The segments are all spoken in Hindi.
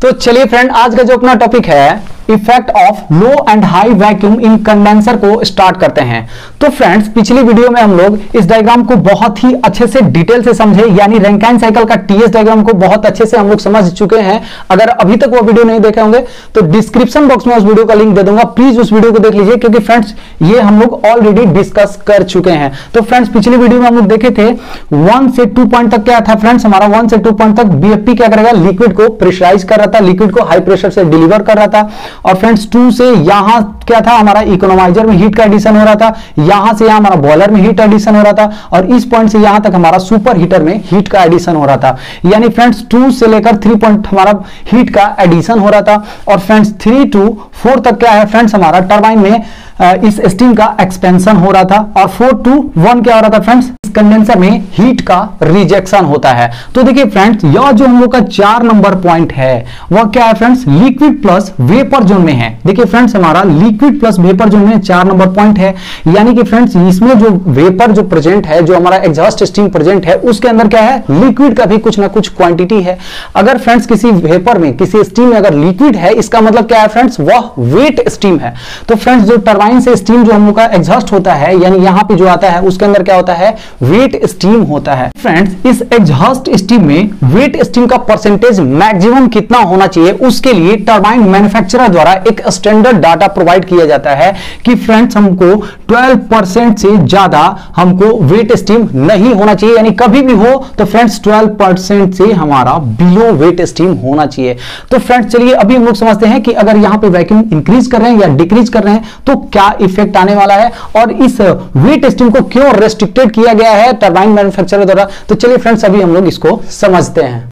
तो चलिए फ्रेंड, आज का जो अपना टॉपिक है effect of low and high vacuum in condenser को स्टार्ट करते हैं। तो फ्रेंड्स, पिछली वीडियो में हम लोग इस डायग्राम को बहुत ही अच्छे से डिटेल से समझे, यानी रैंकाइन साइकिल का टीएस डायग्राम को बहुत अच्छे से हम लोग समझ चुके हैं। अगर अभी तक वो वीडियो नहीं देखे होंगे तो डिस्क्रिप्शन बॉक्स में उस वीडियो का लिंक दे दूंगा, प्लीज उस वीडियो को देख लीजिए, क्योंकि फ्रेंड्स ये हम लोग ऑलरेडी डिस्कस कर चुके हैं। तो फ्रेंड्स, पिछली वीडियो में हम लोग देखे थे 1 से 2 पॉइंट तक क्या था फ्रेंड्स, हमारा 1 से 2 पॉइंट तक बीएफपी क्या करेगा, लिक्विड को प्रेशराइज कर रहा था, लिक्विड को हाई प्रेशर से डिलीवर कर रहा था। और फ्रेंड्स 2 से यहां क्या था, हमारा इकोनोमाइजर में हीट का एडिशन हो रहा था, यहां से यहां हमारा बॉयलर में हीट एडिशन हो रहा था, और इस पॉइंट से यहां तक हमारा सुपर हीटर में हीट का एडिशन हो रहा था। यानी फ्रेंड्स 2 से लेकर 3 पॉइंट हमारा हीट का एडिशन हो रहा था। और फ्रेंड्स 3 to 4 तक क्या है फ्रेंड्स, हमारा टरबाइन में इस स्टीम का एक्सपेंशन हो रहा था। और 4 to 1 क्या हो रहा था फ्रेंड्स, कंडेंसर में हीट का रिजेक्शन होता है। तो देखिए फ्रेंड्स, यह जो हम लोग का 4 नंबर पॉइंट है वह क्या है friends, liquid plus vapour zone में है। देखिए फ्रेंड्स, हमारा लिक्विड प्लस वेपर जोन में 4 नंबर पॉइंट है, यानी कि फ्रेंड्स इसमें जो वेपर जो प्रेजेंट है, जो हमारा एग्जॉस्ट स्टीम प्रेजेंट है, उसके अंदर क्या है, लिक्विड का भी कुछ ना कुछ क्वांटिटी है। अगर फ्रेंड्स किसी वेपर में, किसी स्टीम में अगर लिक्विड है, इसका मतलब क्या है फ्रेंड्स, वह वेट स्टीम है। तो फ्रेंड्स जो टरबाइन से स्टीम जो हम लोग का एग्जॉस्ट होता है, यानी यहां पे जो आता है उसके अंदर क्या होता है, वेट स्टीम होता है। फ्रेंड्स इस एग्जॉस्ट स्टीम में वेट स्टीम का परसेंटेज मैक्सिमम कितना होना चाहिए, उसके लिए टरबाइन मैन्युफैक्चरर द्वारा एक स्टैंडर्ड डाटा प्रोवाइड किया जाता है कि फ्रेंड्स हमको 12% से ज्यादा हमको वेट स्टीम नहीं होना चाहिए, यानी कभी भी हो तो फ्रेंड्स 12% से हमारा बिलो वेट स्टीम होना चाहिए। तो फ्रेंड्स चलिए अभी हम लोग समझते हैं कि अगर यहां पे वैक्यूम इंक्रीज कर रहे हैं या डिक्रीज कर रहे हैं तो क्या इफेक्ट आने वाला है, और इस वेट स्टीम को क्यों रेस्ट्रिक्टेड किया गया है टरबाइन मैन्युफैक्चरर द्वारा। तो चलिए फ्रेंड्स अभी हम लोग इसको समझते हैं।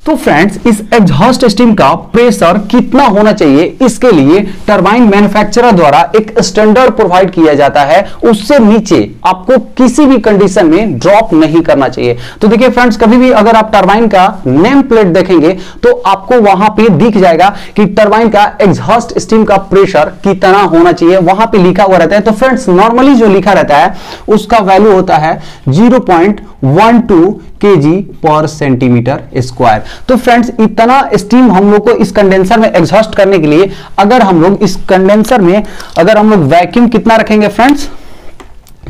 तो फ्रेंड्स इस एग्जॉस्ट स्टीम का प्रेशर कितना होना चाहिए, इसके लिए टरबाइन मैन्युफैक्चरर द्वारा एक स्टैंडर्ड प्रोवाइड किया जाता है, उससे नीचे आपको किसी भी कंडीशन में ड्रॉप नहीं करना चाहिए। तो देखिए फ्रेंड्स, कभी भी अगर आप टरबाइन का नेम प्लेट देखेंगे तो आपको वहां पे दिख जाएगा कि टरबाइन का एग्जॉस्ट स्टीम का प्रेशर कितना होना चाहिए, वहां पे लिखा हुआ रहता है। तो फ्रेंड्स नॉर्मली जो लिखा रहता है उसका वैल्यू होता है 0.12 kg पर सेंटीमीटर स्क्वायर। तो फ्रेंड्स इतना स्टीम हम लोग को इस कंडेंसर में एग्जॉस्ट करने के लिए, अगर हम लोग इस कंडेंसर में अगर हम लोग वैक्यूम कितना रखेंगे फ्रेंड्स,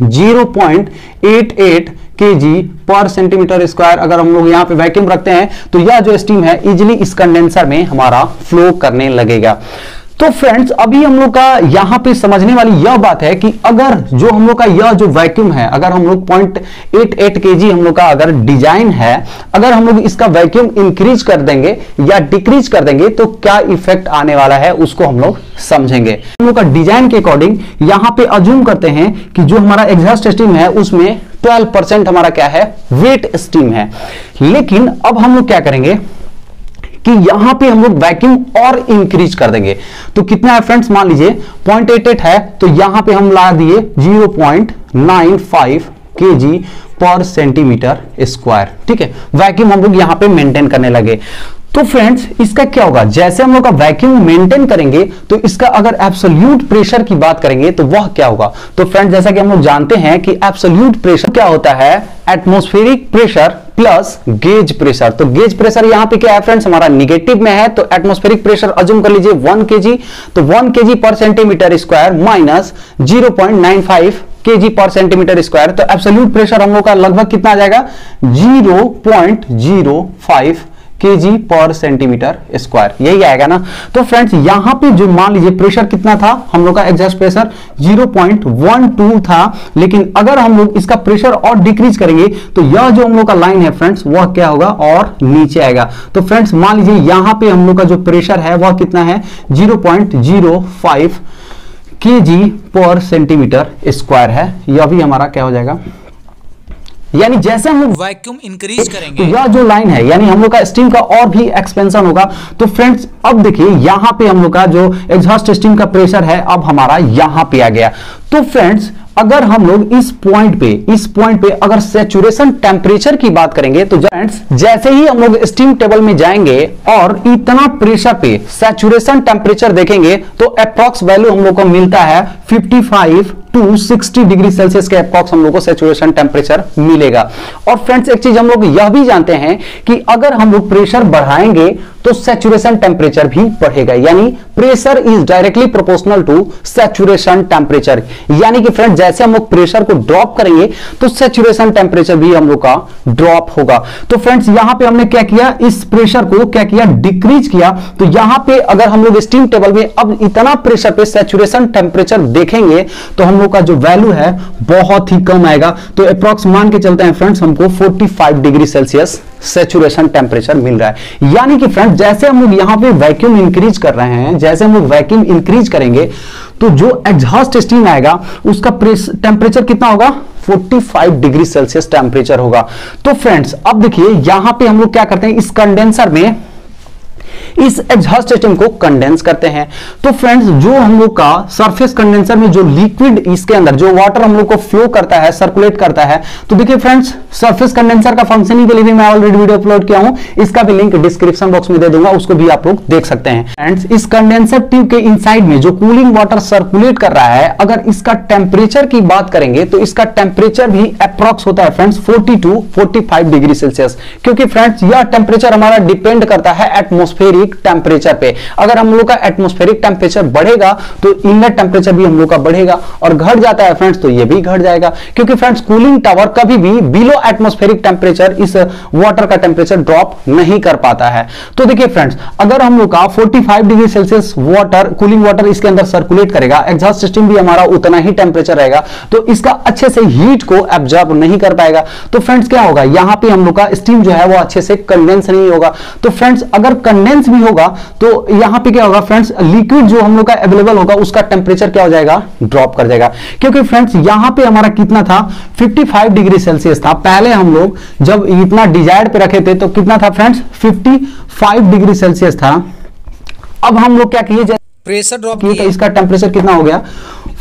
0.88 kg पर सेंटीमीटर स्क्वायर अगर हम लोग यहां पे वैक्यूम रखते हैं तो यह जो स्टीम है इजिली इस कंडेंसर में हमारा फ्लो करने लगेगा। तो फ्रेंड्स अभी हम लोग का यहां पे समझने वाली यह बात है कि अगर जो हम लोग का यह जो वैक्यूम है, अगर हम लोग 0.88 kg हम लोग का अगर डिजाइन है, अगर हम लोग इसका वैक्यूम इंक्रीज कर देंगे या डिक्रीज कर देंगे तो क्या इफेक्ट आने वाला है उसको हम लोग समझेंगे। हम लोग का डिजाइन के अकॉर्डिंग यहां पे अज्यूम करते हैं कि जो हमारा एग्जॉस्ट स्टीम है उसमें 12% हमारा क्या है, वेट स्टीम है। लेकिन अब हम लोग क्या करेंगे कि यहां पे हम लोग वैक्यूम और इंक्रीज कर देंगे। तो कितना है फ्रेंड्स, मान लीजिए 0.88 है तो यहां पे हम ला दिए 0.95 kg पर सेंटीमीटर स्क्वायर। ठीक है, वैक्यूम हम लोग यहां पे मेंटेन करने लगे। तो फ्रेंड्स इसका क्या होगा, जैसे हम लोग का वैक्यूम मेंटेन करेंगे तो इसका अगर एब्सोल्यूट प्रेशर की बात करेंगे तो वह क्या होगा। तो फ्रेंड्स जैसा कि हम लोग जानते हैं कि एब्सोल्यूट प्रेशर क्या होता है, atmospheric pressure plus gauge pressure. तो गेज प्रेशर यहां पे क्या है फ्रेंड्स, हमारा निगेटिव में है, तो एटमॉस्फेरिक प्रेशर अज्यूम कर लीजिए 1 kg, तो 1 kg पर सेंटीमीटर स्क्वायर माइनस 0.95 kg पर सेंटीमीटर स्क्वायर। तो एब्सोल्यूट प्रेशर हम लोग का लगभग कितना आ जाएगा, 0.05 kg पर सेंटीमीटर स्क्वायर, यही आएगा ना। तो फ्रेंड्स यहां पे जो मान लीजिए प्रेशर कितना था, हम लोग का एग्जॉस्ट प्रेशर 0.12 था, लेकिन अगर हम लोग इसका प्रेशर और डिक्रीज करेंगे तो यह जो हम लोग का लाइन है फ्रेंड्स वह क्या होगा, और नीचे आएगा। तो फ्रेंड्स मान लीजिए यहां पे हम लोग का जो प्रेशर है वह कितना है, 0.05 kg पर सेंटीमीटर स्क्वायर है। यह भी हमारा क्या हो जाएगा, यानी जैसे हम लोग वैक्यूम इंक्रीज करेंगे तो यह जो लाइन है यानी हम लोग का स्टीम का और भी एक्सपेंशन होगा। तो फ्रेंड्स अब देखिए यहां पे हम लोग का जो एग्जॉस्ट स्टीम का प्रेशर है अब हमारा यहां पे आ गया। तो फ्रेंड्स अगर हम लोग इस पॉइंट पे अगर सैचुरेशन टेम्परेचर की बात करेंगे तो फ्रेंड्स जैसे ही हम लोग स्टीम टेबल में जाएंगे और इतना प्रेशर पे सैचुरेशन टेम्परेचर देखेंगे तो अप्रॉक्स वैल्यू हम लोग को मिलता है 55 टू 60 डिग्री सेल्सियस के अप्रॉक्स हम लोग को सैचुरेशन टेम्परेचर मिलेगा। और फ्रेंड्स एक चीज हम लोग यह भी जानते हैं कि अगर हम लोग प्रेशर बढ़ाएंगे तो सैचुरेशन टेम्परेचर भी बढ़ेगा, यानी pressure is directly proportional to saturation temperature. यानी कि फ्रेंड्स जैसे हम लोग प्रेशर को ड्रॉप करेंगे तो सैचुरेशन टेम्परेचर भी हम लोग का ड्रॉप होगा। तो फ्रेंड्स यहां पे हमने क्या किया, इस प्रेशर को क्या किया, डिक्रीज किया। तो यहां पे अगर हम लोग स्टीम टेबल में अब इतना प्रेशर पे सैचुरेशन टेम्परेचर देखेंगे तो हम लोग का जो वैल्यू है बहुत ही कम आएगा। तो अप्रॉक्स मान के चलते हैं फ्रेंड्स, हमको 45 डिग्री सेल्सियस सैचुरेशन टेम्परेचर मिल रहा है। यानी कि फ्रेंड्स जैसे हम लोग यहां पे वैक्यूम इंक्रीज कर रहे हैं, जैसे हम लोग वैक्यूम इंक्रीज करेंगे तो जो एग्जॉस्ट स्टीम आएगा उसका टेम्परेचर कितना होगा, 45 डिग्री सेल्सियस टेम्परेचर होगा। तो फ्रेंड्स अब देखिए यहां पे हम लोग क्या करते हैं, इस कंडेंसर में इस एग्जॉस्ट सिस्टम को कंडेंस करते हैं। तो फ्रेंड्स जो हम लोग का सरफेस कंडेंसर में जो लिक्विड इसके अंदर जो वाटर हम लोग को फ्लो करता है, सर्कुलेट करता है, तो देखिए फ्रेंड्स सरफेस कंडेंसर का फंक्शनिंग के लिए भी मैं ऑलरेडी वीडियो अपलोड किया हूं, इसका भी लिंक डिस्क्रिप्शन बॉक्स में दे दूंगा, उसको भी आप लोग देख सकते हैं। फ्रेंड्स इस कंडेंसर ट्यूब के इनसाइड में जो कूलिंग वाटर सर्कुलेट कर रहा है, अगर इसका टेम्परेचर की बात करेंगे तो इसका टेम्परेचर भी अप्रॉक्स होता है फ्रेंड्स 40 टू 45 डिग्री सेल्सियस, क्योंकि फ्रेंड्स यह टेम्परेचर हमारा डिपेंड करता है एटमॉस्फेरिक टेम्परेचर पे। अगर हम लोग का एटमॉस्फेरिक टेम्परेचर बढ़ेगा तो इनलेट टेम्परेचर भी हम लोग का बढ़ेगा, और घट जाता है फ्रेंड्स तो ये भी घट जाएगा, क्योंकि फ्रेंड्स कूलिंग टावर कभी भी बिलो एटमॉस्फेरिक टेम्परेचर इस वाटर का टेम्परेचर ड्रॉप नहीं कर पाता है। तो देखिए फ्रेंड्स अगर हम लोग का 45 degree Celsius water, cooling water इसके अंदर सर्कुलेट करेगा, एग्जॉस्ट सिस्टम भी हमारा उतना ही टेम्परेचर रहेगा, तो इसका अच्छे से हीट को एब्जॉर्ब नहीं कर पाएगा। तो फ्रेंड्स क्या होगा, यहां पे हम लोग का स्टीम जो है वो अच्छे से कंडेंस नहीं होगा। तो फ्रेंड्स अगर कंडेंस भी होगा तो यहां पे क्या होगा फ्रेंड्स, लिक्विड जो हम लोग का अवेलेबल होगा उसका टेम्परेचर क्या हो जाएगा, ड्रॉप कर जाएगा। क्योंकि फ्रेंड्स यहां पे हमारा कितना था, 55 डिग्री सेल्सियस था पहले, हम लोग जब इतना डिजायर्ड पे रखे थे तो कितना था फ्रेंड्स, 55 डिग्री सेल्सियस था। अब हम लोग क्या किए, प्रेशर ड्रॉप किए तो इसका टेम्परेचर कितना हो गया,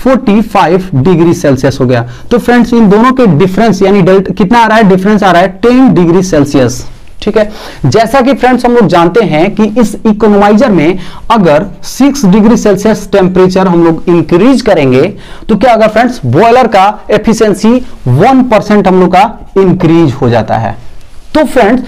45 डिग्री सेल्सियस हो गया। तो फ्रेंड्स इन दोनों के डिफरेंस यानी कितना आ रहा है, डिफरेंस आ रहा है 10 डिग्री सेल्सियस। ठीक है, जैसा कि फ्रेंड्स हम लोग जानते हैं कि इस इकोनोमाइजर में अगर 6 डिग्री सेल्सियस टेम्परेचर हम लोग इंक्रीज करेंगे तो क्या होगा फ्रेंड्स, बॉयलर का एफिशिएंसी 1% हम लोग का इंक्रीज हो जाता है। तो फ्रेंड्स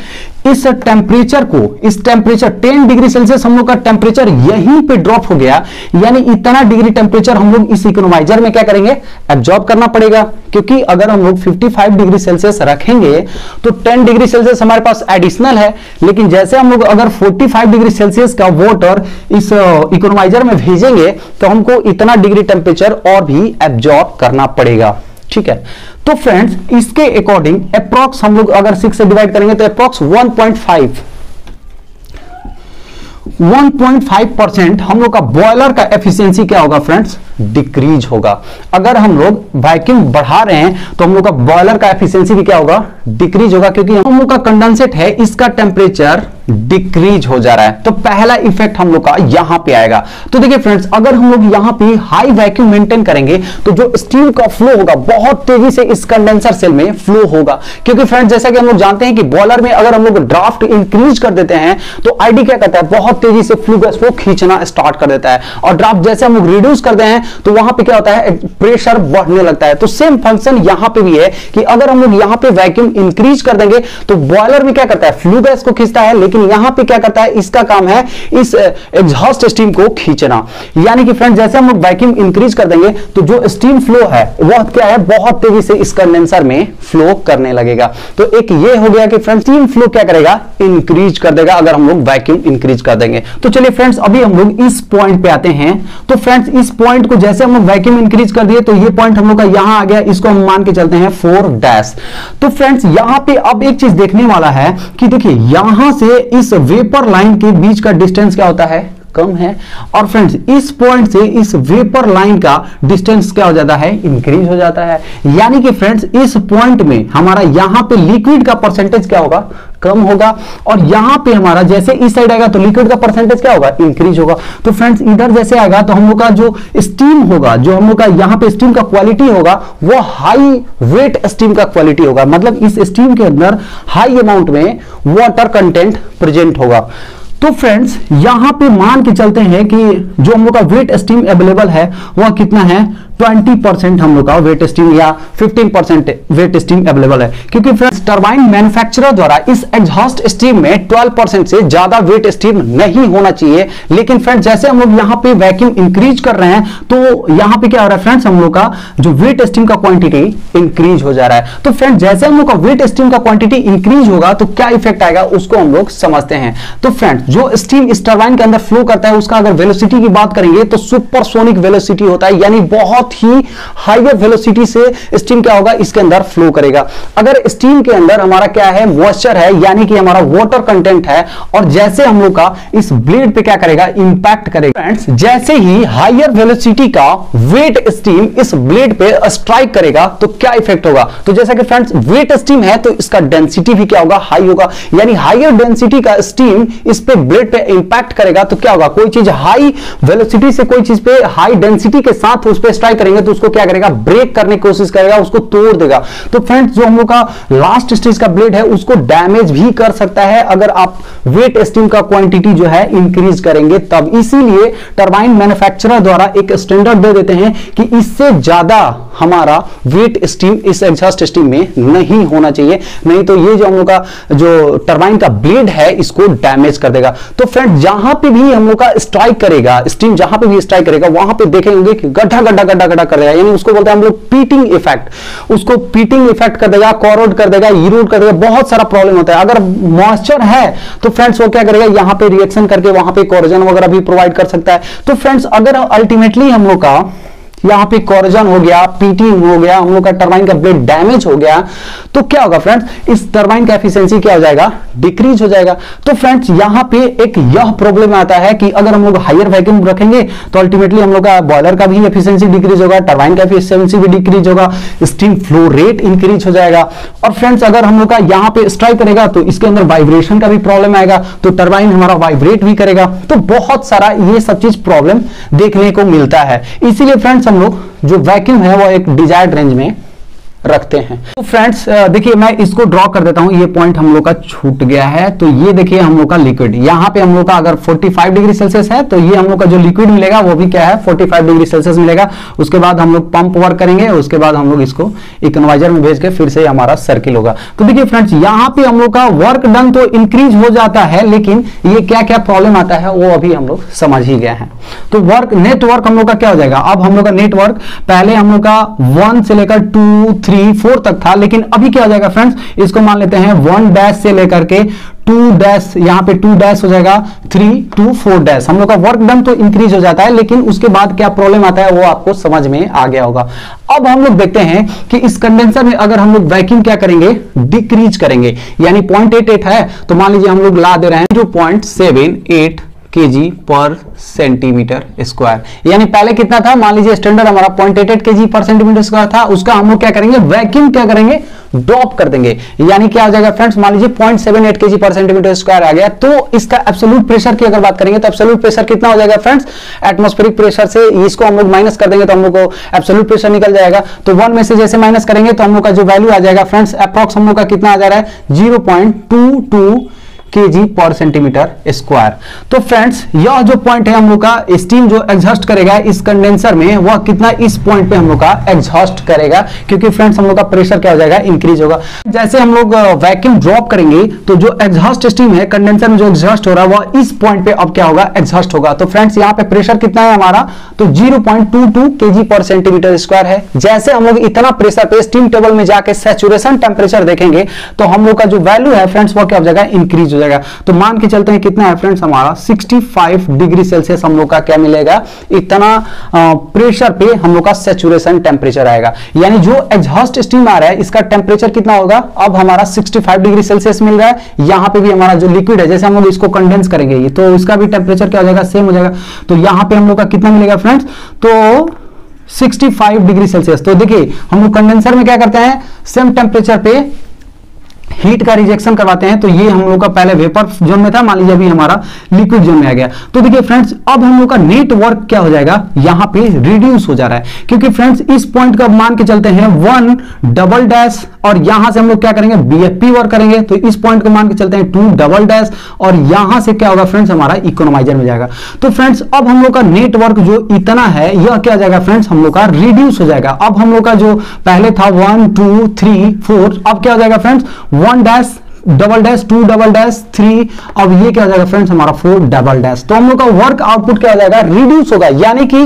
इस टेम्परेचर को, इस टेम्परेचर 10 डिग्री सेल्सियस हम लोग का टेम्परेचर यहीं पे ड्रॉप हो गया, यानी इतना डिग्री टेम्परेचर हम लोग इस इकोनोमाइजर में क्या करेंगे, एब्जॉर्ब करना पड़ेगा। क्योंकि अगर हम लोग 55 डिग्री सेल्सियस रखेंगे तो 10 डिग्री सेल्सियस हमारे पास एडिशनल है, लेकिन जैसे हम लोग अगर 45 डिग्री सेल्सियस का वाटर इस इकोनोमाइजर में भेजेंगे तो हमको इतना डिग्री टेम्परेचर और भी एब्जॉर्ब करना पड़ेगा। ठीक है, तो फ्रेंड्स इसके अकॉर्डिंग अप्रॉक्स हम लोग अगर 6 से डिवाइड करेंगे तो अप्रॉक्स 1.5% हम लोग का बॉयलर का एफिशिएंसी क्या होगा फ्रेंड्स, डिक्रीज होगा। अगर हम लोग वैक्यूम बढ़ा रहे हैं तो हम लोग का बॉयलर का एफिशिएंसी भी क्या होगा, डिक्रीज होगा, क्योंकि हम लोग का कंडेंसेट है इसका टेम्परेचर डिक्रीज हो जा रहा है। तो पहला इफेक्ट हम लोग का यहां पे आएगा। तो देखिए फ्रेंड्स अगर हम लोग यहां पे हाई वैक्यूम मेंटेन करेंगे तो जो स्टीम का फ्लो होगा बहुत तेजी से इस कंडेंसर सेल में फ्लो होगा, क्योंकि फ्रेंड्स जैसा कि हम लोग जानते हैं कि बॉयलर में अगर हम लोग ड्राफ्ट इंक्रीज कर देते हैं तो आईडी क्या करता है, बहुत तेजी से फ्लू गैस को खींचना स्टार्ट कर देता है, और ड्राफ्ट जैसे हम लोग रिड्यूस करते हैं तो वहां पे क्या होता है, प्रेशर बढ़ने लगता है। तो सेम फंक्शन यहां पे भी है कि अगर हम लोग यहां पे वैक्यूम इंक्रीज कर देंगे तो बॉयलर में क्या करता है, फ्लू गैस को खींचता है, लेकिन यहां पे क्या करता है, इसका काम है इस एग्जॉस्ट स्टीम को खींचना। यानी कि फ्रेंड्स जैसे हम लोग वैक्यूम इंक्रीज कर देंगे तो जो स्टीम फ्लो है वह क्या है, बहुत तेजी से इस कंडेंसर में फ्लो करने लगेगा। तो एक ये हो गया कि फ्रेंड्स स्टीम फ्लो क्या करेगा, इंक्रीज कर देगा अगर हम लोग वैक्यूम इंक्रीज कर देंगे। तो चलिए फ्रेंड्स अभी हम लोग इस पॉइंट पे आते हैं। तो फ्रेंड्स इस पॉइंट को जैसे हम लोग वैक्यूम इंक्रीज कर दिए तो ये पॉइंट हम लोग का यहां आ गया, इसको हम मान के चलते हैं 4 तो फ्रेंड्स यहां पे अब एक चीज देखने वाला है कि देखिए यहां से इस वेपर लाइन के बीच का डिस्टेंस क्या होता है, कम है, और फ्रेंड्स इस पॉइंट से इस वेपर लाइन का डिस्टेंस क्या हो जाता है, इंक्रीज हो जाता है। यानी कि फ्रेंड्स इस पॉइंट में हमारा यहां पे लिक्विड का परसेंटेज क्या होगा, कम होगा, और यहां पे हमारा जैसे इस साइड आएगा तो लिक्विड का परसेंटेज क्या होगा, इंक्रीज होगा। तो फ्रेंड्स इधर जैसे आएगा तो हम लोग का जो स्टीम होगा, जो हम लोग का यहां पे स्टीम का क्वालिटी होगा वो हाई वेट स्टीम का क्वालिटी होगा, मतलब इस स्टीम के अंदर हाई अमाउंट में वाटर कंटेंट प्रेजेंट होगा। तो फ्रेंड्स यहां पे मान के चलते हैं कि जो हम लोग का वेट स्टीम अवेलेबल है वह कितना है, 20% हम लोग का वेट स्टीम या 15% वेट स्टीम अवेलेबल है, क्योंकि फ्रेंड्स टरबाइन मैन्युफैक्चरर द्वारा इस एग्जॉस्ट स्टीम में 12% से ज्यादा वेट स्टीम नहीं होना चाहिए। लेकिन फ्रेंड्स जैसे हम लोग यहां पे वैक्यूम इंक्रीज कर रहे हैं तो यहां पे क्या हो रहा है फ्रेंड्स, हम लोग का जो वेट स्टीम का क्वांटिटी इंक्रीज हो जा रहा है। तो फ्रेंड्स जैसे हम लोग का वेट स्टीम का क्वांटिटी इंक्रीज होगा तो क्या इफेक्ट आएगा उसको हम लोग समझते हैं। तो फ्रेंड्स जो स्टीम इस टरबाइन के अंदर फ्लो करता है उसका अगर वेलोसिटी की बात करेंगे तो सुपरसोनिक वेलोसिटी होता है, यानी बहुत ही हायर वेलोसिटी से स्टीम क्या होगा इसके अंदर फ्लो करेगा। अगर स्टीम के अंदर हमारा क्या है, मॉइस्चर है, यानी कि हमारा वाटर कंटेंट है, और जैसे हम लोग का इस ब्लेड पे क्या करेगा, इंपैक्ट करेगा। फ्रेंड्स जैसे ही हायर वेलोसिटी का वेट स्टीम इस ब्लेड पे स्ट्राइक करेगा तो क्या इफेक्ट होगा। तो जैसा कि फ्रेंड्स वेट स्टीम है तो इसका डेंसिटी भी क्या होगा, हाई होगा, यानी हायर डेंसिटी का स्टीम इस पे ब्लेड पे इंपैक्ट करेगा तो क्या होगा, कोई चीज हाई वेलोसिटी से कोई चीज पे हाई डेंसिटी के साथ उस पे स्ट्राइक करेंगे तो उसको क्या करेगा, ब्रेक करने की कोशिश करेगा, उसको तोड़ देगा। तो फ्रेंड्स जो हम लोग का लास्ट स्टेज का ब्लेड है उसको डैमेज भी कर सकता है अगर आप वेट स्टीम का क्वांटिटी जो है इंक्रीज करेंगे तब। इसीलिए टरबाइन मैन्युफैक्चरर द्वारा एक स्टैंडर्ड दे देते हैं कि इससे ज्यादा हमारा वेट स्टीम इस एग्जॉस्ट स्टीम में नहीं होना चाहिए, नहीं तो ये जो हम लोग का जो टरबाइन का ब्लेड है इसको डैमेज कर देगा। तो फ्रेंड जहां पे भी हम लोग का स्ट्राइक करेगा, स्टीम जहां पे भी स्ट्राइक करेगा वहां पे देखेंगे कि गड्ढा गड्ढा गड्ढा गड्ढा कर देगा, यानी उसको बोलते हैं हम लोग पीटिंग इफेक्ट। उसको पीटिंग इफेक्ट कर देगा, कॉरोड कर देगा, इरोड कर देगा, बहुत सारा प्रॉब्लम होता है। अगर मॉइस्चर है तो फ्रेंड्स वो क्या करेगा, यहां पे रिएक्शन करके वहां पे कोरोजन वगैरह भी प्रोवाइड कर सकता है। तो फ्रेंड्स अगर अल्टीमेटली हम लोग का यहां पे कोरोजन हो गया, पीटिंग हो गया, हम लोग का टरबाइन का ब्लेड डैमेज हो गया तो क्या होगा फ्रेंड्स, इस टरबाइन का एफिशिएंसी क्या हो जाएगा, डिक्रीज हो जाएगा। तो फ्रेंड्स यहां पे एक यह प्रॉब्लम आता है कि अगर हम लोग हायर वैक्यूम रखेंगे तो अल्टीमेटली हम लोग का बॉयलर का भी एफिशिएंसी डिक्रीज होगा, टरबाइन का एफिशिएंसी भी डिक्रीज होगा, स्टीम फ्लो रेट इंक्रीज हो जाएगा। और फ्रेंड्स अगर हम लोग का यहां पे स्ट्राइक करेगा तो इसके अंदर वाइब्रेशन का भी प्रॉब्लम आएगा, तो टरबाइन हमारा वाइब्रेट भी करेगा। तो बहुत सारा ये सब चीज प्रॉब्लम देखने को मिलता है। इसीलिए फ्रेंड्स हम लोग जो वैक्यूम है वो एक डिजायर्ड रेंज में रखते हैं। तो फ्रेंड्स देखिए मैं इसको ड्रॉ कर देता हूं, ये पॉइंट हम लोग का छूट गया है। तो ये देखिए हम लोग का लिक्विड, यहां पे हम लोग का अगर 45 डिग्री सेल्सियस है तो ये हम लोग का जो लिक्विड मिलेगा वो भी क्या है, 45 डिग्री सेल्सियस मिलेगा। उसके बाद हम लोग पंप वर्क करेंगे, उसके बाद हम लोग इसको इकोनोमाइजर में भेज के फिर से हमारा सर्किल होगा। तो देखिए फ्रेंड्स यहां पे हम लोग का वर्क डन तो इंक्रीज हो जाता है, लेकिन ये क्या क्या प्रॉब्लम आता है वो अभी हम लोग समझ ही गए हैं। तो वर्क नेटवर्क हम लोग का क्या हो जाएगा, अब हम लोग का नेटवर्क पहले हम लोग का 1 से लेकर 2 3 4 तक था, लेकिन अभी क्या हो जाएगा फ्रेंड्स, इसको मान लेते हैं 1 डैश से लेकर के 2 डैश, यहां पे 2 डैश हो जाएगा, 3 to 4 डैश। हम लोग का वर्क डन तो इंक्रीज हो जाता है, लेकिन उसके बाद क्या प्रॉब्लम आता है वो आपको समझ में आ गया होगा। अब हम लोग देखते हैं कि इस कंडेंसर में अगर हम लोग वैक्यूम क्या करेंगे, डिक्रीज करेंगे, यानी 0.88 है तो मान लीजिए हम लोग ला दे रहे हैं 0.78 kg पर सेंटीमीटर स्क्वायर, यानी पहले कितना था, मान लीजिए स्टैंडर्ड हमारा 0.88 kg पर सेंटीमीटर स्क्वायर था, उसका हम लोग क्या करेंगे, वैक्यूम क्या करेंगे, ड्रॉप कर देंगे। यानी क्या हो जाएगा फ्रेंड्स, मान लीजिए 0.78 kg पर सेंटीमीटर स्क्वायर आ गया। तो इसका एब्सोल्यूट प्रेशर की अगर बात करेंगे तो एब्सोल्यूट प्रेशर कितना हो जाएगा फ्रेंड्स, एटमॉस्फेरिक प्रेशर से इसको हम लोग माइनस कर देंगे तो हम लोग को एब्सोल्यूट प्रेशर निकल जाएगा। तो 1 में से जैसे माइनस करेंगे तो हम लोग का जो वैल्यू आ जाएगा फ्रेंड्स, अप्रॉक्स हम लोग का कितना आ जा रहा है, 0.22 kg पर सेंटीमीटर स्क्वायर। तो फ्रेंड्स यह जो पॉइंट है हम लोग का स्टीम जो एग्जॉस्ट करेगा इस कंडेंसर में, वह कितना इस पॉइंट पे हम लोग का एग्जॉस्ट करेगा, क्योंकि फ्रेंड्स हम लोग का प्रेशर क्या हो जाएगा, इंक्रीज होगा। जैसे हम लोग वैक्यूम ड्रॉप करेंगे तो जो एग्जॉस्ट स्टीम है कंडेंसर में जो एग्जॉस्ट हो रहा है वह इस पॉइंट पे अब क्या होगा, एग्जॉस्ट होगा। तो फ्रेंड्स यहाँ पे प्रेशर कितना है हमारा, तो 0.22 kg पर सेंटीमीटर स्क्वायर है। जैसे हम लोग इतना प्रेशर पे स्टीम टेबल में जाके सैचुरेशन टेम्परेचर देखेंगे तो हम लोग का जो वैल्यू है फ्रेंड्स वो क्या हो जाएगा, इंक्रीज हो जाएगा। तो मान के चलते हैं कितना है फ्रेंड्स, हमारा 65 डिग्री सेल्सियस हम लोग का क्या मिलेगा, इतना प्रेशर पे हम लोग का सैचुरेशन टेम्परेचर आएगा। यानी जो एग्जॉस्ट स्टीम आ रहा है इसका टेम्परेचर कितना होगा, अब हमारा 65 डिग्री सेल्सियस मिल रहा है। यहां पे भी हमारा जो लिक्विड है, जैसे हम लोग इसको कंडेंस करेंगे तो इसका भी टेम्परेचर क्या हो जाएगा, सेम हो जाएगा। तो यहां पे हम लोग का कितना मिलेगा फ्रेंड्स, तो 65 डिग्री सेल्सियस। तो देखिए हम लोग कंडेंसर में क्या करते हैं, सेम टेम्परेचर पे हीट का रिजेक्शन करवाते हैं, तो ये हम लोग का पहले वेपर जोन में था, मान लीजिए अभी हमारा लिक्विड जोन में आ गया। तो देखिए फ्रेंड्स, अब हम लोग का नेट वर्क क्या हो जाएगा, यहां पे रिड्यूस हो जा रहा है, क्योंकि फ्रेंड्स इस पॉइंट का मान के चलते हैं 1 डबल डैश, और यहां से हम लोग क्या करेंगे, बीएफपी वर्क करेंगे, तो इस पॉइंट को मान के चलते हैं 2 डबल डैश, और यहां से क्या होगा फ्रेंड्स, हमारा इकोनोमाइजर में जाएगा। तो फ्रेंड्स अब हम लोग का नेटवर्क जो इतना है, यह क्या जाएगा फ्रेंड्स, हम लोग का रिड्यूस हो जाएगा। अब हम लोग का जो पहले था 1 2 3 4, अब क्या हो जाएगा friends, 1 dash double dash 2 double dash 3, अब ये क्या हो जाएगा फ्रेंड्स, हमारा 4 डबल डैश। तो हम लोग का वर्क आउटपुट क्या हो जाएगा, रिड्यूस होगा, यानी कि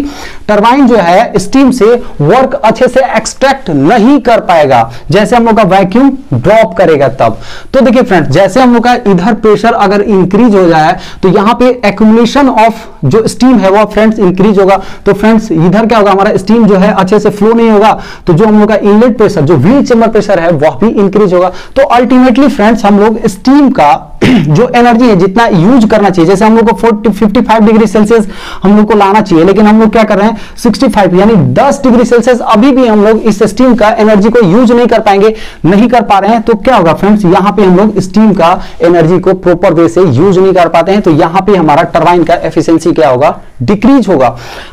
टरबाइन जो है स्टीम से वर्क अच्छे से एक्सट्रैक्ट नहीं कर पाएगा, जैसे हम लोग का वैक्यूम ड्रॉप करेगा तब। तो देखिए फ्रेंड्स, जैसे हम लोग का इधर प्रेशर अगर इंक्रीज हो जाए तो यहां पे एक्यूमुलेशन ऑफ जो स्टीम है वो फ्रेंड्स इंक्रीज होगा। तो फ्रेंड्स इधर क्या होगा, हमारा स्टीम जो है अच्छे से फ्लो नहीं होगा, तो जो हम लोग का इनलेट प्रेशर, जो व्हील चेंबर प्रेशर है, वह भी इंक्रीज होगा। तो अल्टीमेटली फ्रेंड्स हम लोग स्टीम का जो एनर्जी है जितना यूज करना चाहिए, जैसे हम लोग को 55 डिग्री सेल्सियस हम लोग को लाना चाहिए, लेकिन हम लोग क्या कर रहे हैं 65 यानी 10 डिग्री सेल्सियस अभी भी हम लोग इस स्टीम का एनर्जी को यूज नहीं कर पाएंगे, नहीं कर पा रहे हैं। तो क्या होगा फ्रेंड्स, यहां पे हम लोग स्टीम का एनर्जी को प्रॉपर वे से यूज नहीं कर पाते हैं, तो यहां पे हमारा टरबाइन का एफिशिएंसी क्या होगा, डिक्रीज होगा।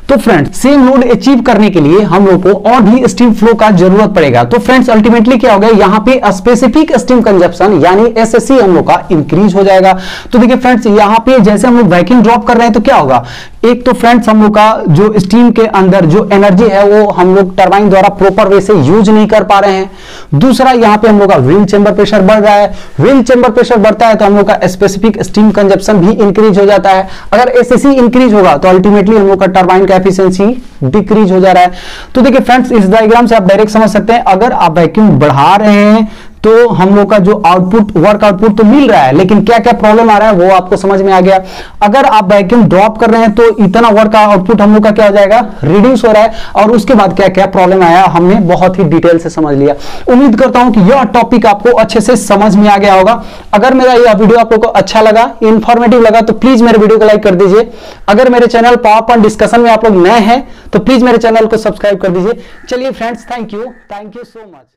तो फ्रेंड्स सेम लोड अचीव करने के लिए हम लोग को और भी स्टीम फ्लो का जरूरत पड़ेगा। तो फ्रेंड्स अल्टीमेटली क्या होगा, यहां पे स्पेसिफिक स्टीम कंजप्शन यानी एसएससी हम लोग का इंक्रीज हो जाएगा। तो देखिए फ्रेंड्स, यहां पे जैसे हम लोग वैक्यूम ड्रॉप कर रहे हैं तो क्या होगा, एक तो फ्रेंड्स हम लोग का जो स्टीम के अंदर जो एनर्जी है वो हम लोग टरबाइन द्वारा प्रॉपर वे से यूज नहीं कर पा रहे हैं। दूसरा, यहां पे हम लोग का व्हील चेंबर प्रेशर बढ़ रहा है, व्हील चेंबर प्रेशर बढ़ता है तो हम लोग का स्पेसिफिक स्टीम कंजप्शन भी इंक्रीज हो जाता है। अगर एसएससी इंक्रीज होगा तो अल्टीमेटली हम लोग का टरबाइन का एफिशिएंसी डिक्रीज हो जा रहा है। तो देखिए फ्रेंड्स, इस डायग्राम से आप डायरेक्ट समझ सकते हैं, अगर आप वैक्यूम बढ़ा रहे हैं तो हम लोग का जो आउटपुट, वर्क आउटपुट तो मिल रहा है, लेकिन क्या क्या प्रॉब्लम आ रहा है वो आपको समझ में आ गया। अगर आप वैक्यूम ड्रॉप कर रहे हैं तो इतना वर्क आउटपुट हम लोग का क्या हो जाएगा, रिड्यूस हो रहा है, और उसके बाद क्या क्या प्रॉब्लम आया हमने बहुत ही डिटेल से समझ लिया। उम्मीद करता हूं कि यह टॉपिक आपको अच्छे से समझ में आ गया होगा। अगर मेरा यह वीडियो आप लोग को अच्छा लगा, इंफॉर्मेटिव लगा, तो प्लीज मेरे वीडियो को लाइक कर दीजिए। अगर मेरे चैनल पावर पॉइंट डिस्कशन में आप लोग नए हैं तो प्लीज मेरे चैनल को सब्सक्राइब कर दीजिए। चलिए friends, thank you so much.